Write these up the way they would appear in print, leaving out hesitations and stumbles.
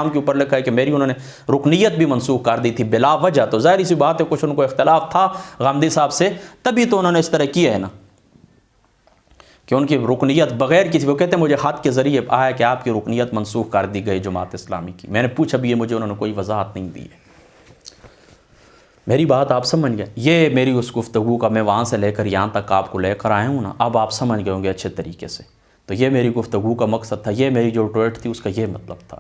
کے اوپر لکھا ہے کہ میری انہوں نے رکنیت بھی منسوخ کر دی تھی بلا وجہ، تو ظاہری سی بات ہے کچھ ان کو اختلاف تھا غامدی صاحب سے، تبھی تو انہوں نے اس طرح کیا ہے نا کہ ان کی رکنیت بغیر کسی، وہ کہتے ہیں مجھے خط کے ذریعے آیا کہ آپ کی رکنیت منسوخ کر دی گئی جماعت اسلامی کی. میں نے پوچھا بھی، یہ مجھے انہوں نے کوئی وضاحت نہیں دی ہے. میری بات آپ سمجھ گئے؟ یہ میری اس گفتگو کا میں وہاں سے لے کر یہاں تک آپ کو لے کر آیا ہوں نا، اب آپ سمجھ گئے ہوں گے اچھے طریقے سے. تو یہ میری گفتگو کا مقصد تھا، یہ میری جو ٹویٹ تھی اس کا یہ مطلب تھا.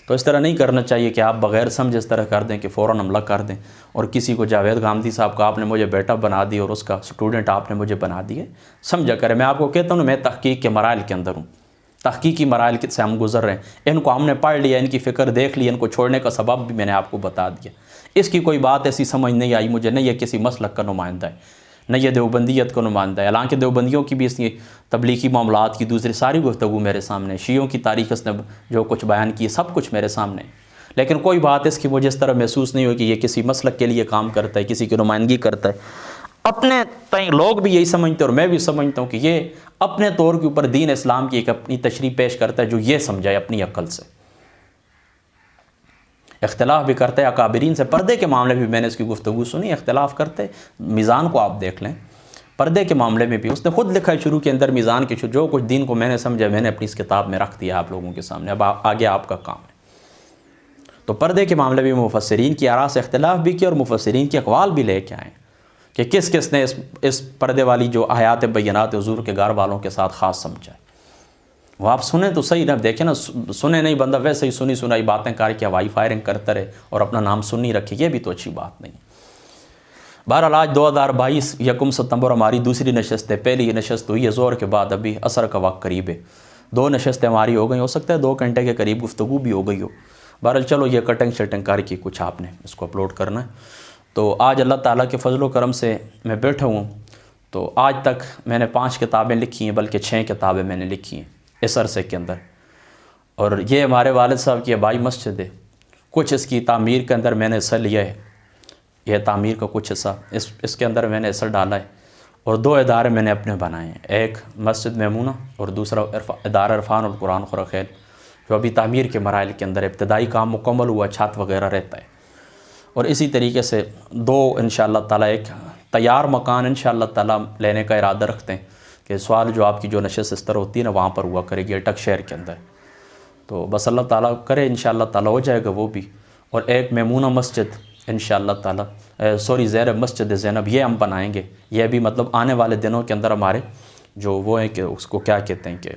تو اس طرح نہیں کرنا چاہیے کہ آپ بغیر سمجھے اس طرح کر دیں کہ فوراً حملہ کر دیں، اور کسی کو جاوید غامدی صاحب کا آپ نے مجھے بیٹا بنا دی اور اس کا اسٹوڈنٹ آپ نے مجھے بنا دیے. سمجھا کرے، میں آپ کو کہتا ہوں میں تحقیق کے مراحل کے اندر ہوں، تحقیقی مراحل سے ہم گزر رہے ہیں. ان کو ہم نے پڑھ لیا، ان کی فکر دیکھ لی، ان کو چھوڑنے کا سبب بھی میں نے آپ کو بتا دیا. اس کی کوئی بات ایسی سمجھ نہیں آئی مجھے، نہ یہ کسی مسلک کا نمائندہ ہے، نہ یہ دیوبندیت کا نمائندہ ہے. حالانکہ دیوبندیوں کی بھی اس تبلیغی معاملات کی دوسری ساری گفتگو میرے سامنے، شیعوں کی تاریخ اس نے جو کچھ بیان کی سب کچھ میرے سامنے. لیکن کوئی بات اس کی مجھے اس طرح محسوس نہیں ہوئی کہ یہ کسی مسلک کے لیے کام کرتا ہے، کسی کی نمائندگی کرتا ہے. اپنے تئیں لوگ بھی یہی سمجھتے ہیں اور میں بھی سمجھتا ہوں کہ یہ اپنے طور کے اوپر دین اسلام کی ایک اپنی تشریح پیش کرتا ہے جو یہ سمجھائے اپنی عقل سے. اختلاف بھی کرتے ہیں اکابرین سے، پردے کے معاملے میں بھی نے اس کی گفتگو سنی، اختلاف کرتے. میزان کو آپ دیکھ لیں، پردے کے معاملے میں بھی اس نے خود لکھا ہے شروع کے اندر میزان کے جو کچھ دین کو میں نے سمجھا میں نے اپنی اس کتاب میں رکھ دیا آپ لوگوں کے سامنے. اب آگے آپ کا کام ہے. تو پردے کے معاملے میں مفسرین کی آراء سے اختلاف بھی کیا اور مفسرین کے اقوال بھی لے کے آئے کہ کس کس نے اس پردے والی جو آیات بینات حضور کے گھر والوں کے ساتھ خاص سمجھا ہے. وہ آپ سنیں تو صحیح نہ، دیکھیں نا، سنیں نہیں بندہ ویسے ہی سنی سنائی باتیں کر کے ہوائی فائرنگ کرتا رہے اور اپنا نام سنی رکھے، یہ بھی تو اچھی بات نہیں. بہرحال آج 2022 یکم ستمبر ہماری دوسری نشست ہے. پہلی نشست ہوئی ہے زور کے بعد، ابھی عصر کا وقت قریب ہے. 2 نشستیں ہماری ہو گئی، ہو سکتا ہے 2 گھنٹے کے قریب گفتگو بھی ہو گئی ہو. بہرحال چلو یہ کٹنگ شٹنگ کر کے کچھ آپ نے اس کو اپلوڈ کرنا ہے. تو آج اللہ تعالیٰ کے فضل و کرم سے میں بیٹھا ہوں. تو آج تک میں نے 5 کتابیں لکھی ہیں، بلکہ 6 کتابیں میں نے لکھی ہیں اس عرصے کے اندر. اور یہ ہمارے والد صاحب کی آبائی مسجد ہے. کچھ اس کی تعمیر کے اندر میں نے حصہ لیا ہے، یہ تعمیر کا کچھ حصہ اس کے اندر میں نے حصہ ڈالا ہے. اور 2 ادارے میں نے اپنے بنائے ہیں، ایک مسجد میمونہ اور دوسرا ادارہ عرفان القرآن خورخیل، جو ابھی تعمیر کے مراحل کے اندر ابتدائی کام مکمل ہوا، چھت وغیرہ رہتا ہے. اور اسی طریقے سے 2 انشاءاللہ تعالیٰ ایک تیار مکان انشاءاللہ تعالیٰ لینے کا ارادہ رکھتے ہیں کہ سوال جو آپ کی جو نشست اس طرح ہوتی ہے نا وہاں پر ہوا کرے گی اٹک شہر کے اندر. تو بس اللہ تعالیٰ کرے انشاءاللہ تعالیٰ ہو جائے گا وہ بھی. اور ایک میمونہ مسجد انشاءاللہ تعالیٰ زینب مسجد زینب یہ ہم بنائیں گے. یہ بھی مطلب آنے والے دنوں کے اندر ہمارے جو وہ ہیں کہ اس کو کیا کہتے ہیں کہ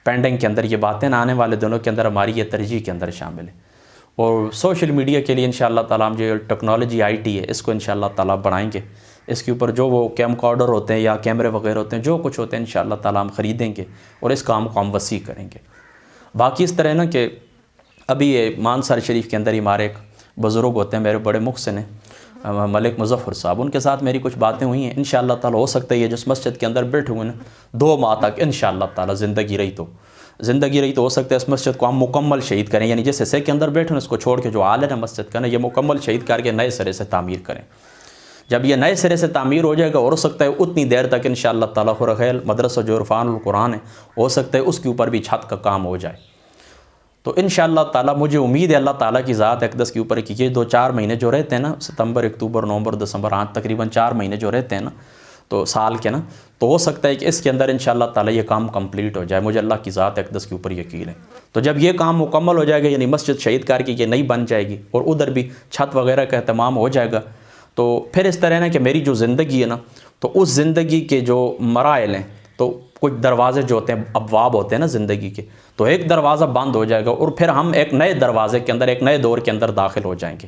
پینڈنگ کے اندر یہ باتیں نا آنے والے دنوں کے اندر ہماری یہ ترجیح کے اندر شامل ہے. اور سوشل میڈیا کے لیے انشاءاللہ تعالیٰ ہم جو ٹیکنالوجی آئی ٹی ہے اس کو انشاءاللہ تعالیٰ بڑھائیں گے. اس کے اوپر جو وہ کیم کارڈر ہوتے ہیں یا کیمرے وغیرہ ہوتے ہیں جو کچھ ہوتے ہیں انشاءاللہ تعالیٰ ہم خریدیں گے اور اس کام کو ہم وسیع کریں گے. باقی اس طرح نا کہ ابھی یہ مانسار شریف کے اندر ہی ہمارے ایک بزرگ ہوتے ہیں، میرے بڑے محسن ہیں ملک مظفر صاحب، ان کے ساتھ میری کچھ باتیں ہوئی ہیں. انشاءاللہ تعالیٰ ہو سکتا ہے یہ جس مسجد کے اندر بیٹھے ہوئے نا 2 ماہ تک انشاءاللہ تعالیٰ زندگی رہی تو ہو سکتا ہے اس مسجد کو ہم مکمل شہید کریں، یعنی جس حصے کے اندر بیٹھے اس کو چھوڑ کے جو حال ہے نا مسجد کا نا یہ مکمل شہید کر کے نئے سرے سے تعمیر کریں. جب یہ نئے سرے سے تعمیر ہو جائے گا اور ہو سکتا ہے اتنی دیر تک انشاءاللہ تعالیٰ خورخیل مدرسہ جو عرفان القرآن ہے ہو سکتا ہے اس کے اوپر بھی چھت کا کام ہو جائے. تو انشاءاللہ تعالیٰ مجھے امید ہے اللہ تعالیٰ کی ذات اقدس کے اوپر کہ یہ 2-4 مہینے جو رہتے ہیں نا ستمبر اکتوبر نومبر دسمبر تقریباً 4 مہینے جو رہتے ہیں نا تو سال کے نا تو ہو سکتا ہے کہ اس کے اندر انشاءاللہ تعالیٰ یہ کام کمپلیٹ ہو جائے. مجھے اللہ کی ذات اقدس کے اوپر یقین ہے. تو جب یہ کام مکمل ہو جائے گا یعنی مسجد شہید کر کے یہ نئی بن جائے گی اور ادھر بھی چھت وغیرہ کا اہتمام ہو جائے گا تو پھر اس طرح نا کہ میری جو زندگی ہے نا تو اس زندگی کے جو مراحل ہیں تو کچھ دروازے جو ہوتے ہیں ابواب ہوتے ہیں نا زندگی کے، تو ایک دروازہ بند ہو جائے گا اور پھر ہم ایک نئے دروازے کے اندر ایک نئے دور کے اندر داخل ہو جائیں گے.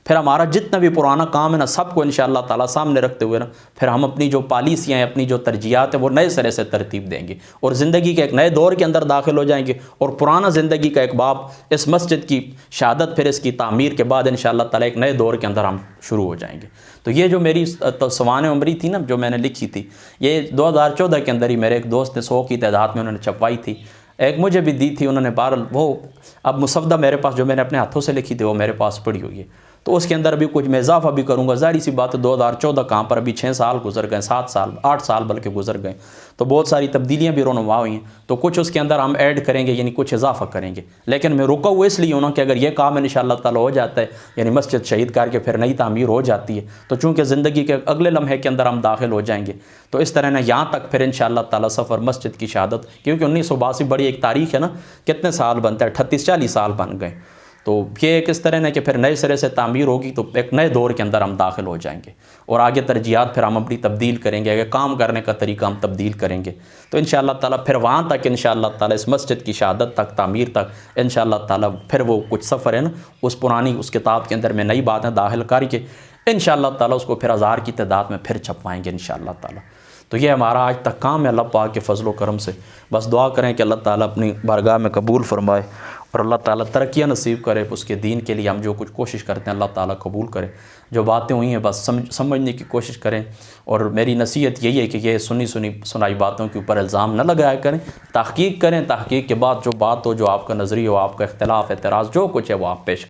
پھر ہمارا جتنا بھی پرانا کام ہے نا سب کو انشاءاللہ تعالیٰ سامنے رکھتے ہوئے نا پھر ہم اپنی جو پالیسیاں ہیں اپنی جو ترجیحات ہیں وہ نئے سرے سے ترتیب دیں گے اور زندگی کے ایک نئے دور کے اندر داخل ہو جائیں گے. اور پرانا زندگی کا ایک باب اس مسجد کی شہادت پھر اس کی تعمیر کے بعد انشاءاللہ تعالیٰ ایک نئے دور کے اندر ہم شروع ہو جائیں گے. تو یہ جو میری سوانح عمری تھی نا جو میں نے لکھی تھی یہ 2014 کے اندر ہی میرے ایک دوست نے 100 کی تعداد میں انہوں نے چھپوائی تھی، ایک مجھے بھی دی تھی انہوں نے. بہرحال وہ اب مسودہ میرے پاس جو میں نے اپنے ہاتھوں سے لکھی تھی وہ میرے پاس پڑی ہوئی ہے. تو اس کے اندر بھی کچھ میں اضافہ بھی کروں گا. ظاہر سی بات ہے 2014 کہاں پر ابھی 6 سال گزر گئے, 7 سال 8 سال بلکہ گزر گئے, تو بہت ساری تبدیلیاں بھی رونما ہوئی ہیں, تو کچھ اس کے اندر ہم ایڈ کریں گے, یعنی کچھ اضافہ کریں گے. لیکن میں رکا ہوا اس لیے ہوں کہ اگر یہ کام انشاءاللہ تعالی ہو جاتا ہے, یعنی مسجد شہید کر کے پھر نئی تعمیر ہو جاتی ہے, تو چونکہ زندگی کے اگلے لمحے کے اندر ہم داخل ہو جائیں گے, تو اس طرح نہ یہاں تک پھر انشاءاللہ تعالی سفر مسجد کی شہادت, کیونکہ 1982 بڑی ایک تاریخ ہے نا, کتنے سال بنتا ہے, 38-40 سال بن گئے. تو یہ ایک اس طرح ہے کہ پھر نئے سرے سے تعمیر ہوگی, تو ایک نئے دور کے اندر ہم داخل ہو جائیں گے, اور آگے ترجیحات پھر ہم اپنی تبدیل کریں گے, اگر کام کرنے کا طریقہ ہم تبدیل کریں گے. تو انشاءاللہ تعالی پھر وہاں تک انشاءاللہ تعالی اس مسجد کی شہادت تک, تعمیر تک انشاءاللہ تعالی پھر وہ کچھ سفر ہے نا, اس پرانی اس کتاب کے اندر میں نئی باتیں داخل کر کے انشاءاللہ تعالی اس کو پھر 1000 کی تعداد میں پھر چھپوائیں گے انشاءاللہ تعالی. تو یہ ہمارا آج تک کام ہے اللہ پاک کے فضل و کرم سے. بس دعا کریں کہ اللہ تعالیٰ اپنی بارگاہ میں قبول فرمائے, اور اللہ تعالیٰ ترقیاں نصیب کرے, اس کے دین کے لیے ہم جو کچھ کوشش کرتے ہیں اللہ تعالیٰ قبول کرے. جو باتیں ہوئی ہیں بس سمجھنے کی کوشش کریں, اور میری نصیحت یہی ہے کہ یہ سنائی باتوں کے اوپر الزام نہ لگایا کریں, تحقیق کریں, تحقیق کے بعد جو بات ہو, جو آپ کا نظریہ ہو, آپ کا اختلاف اعتراض جو کچھ ہے وہ آپ پیش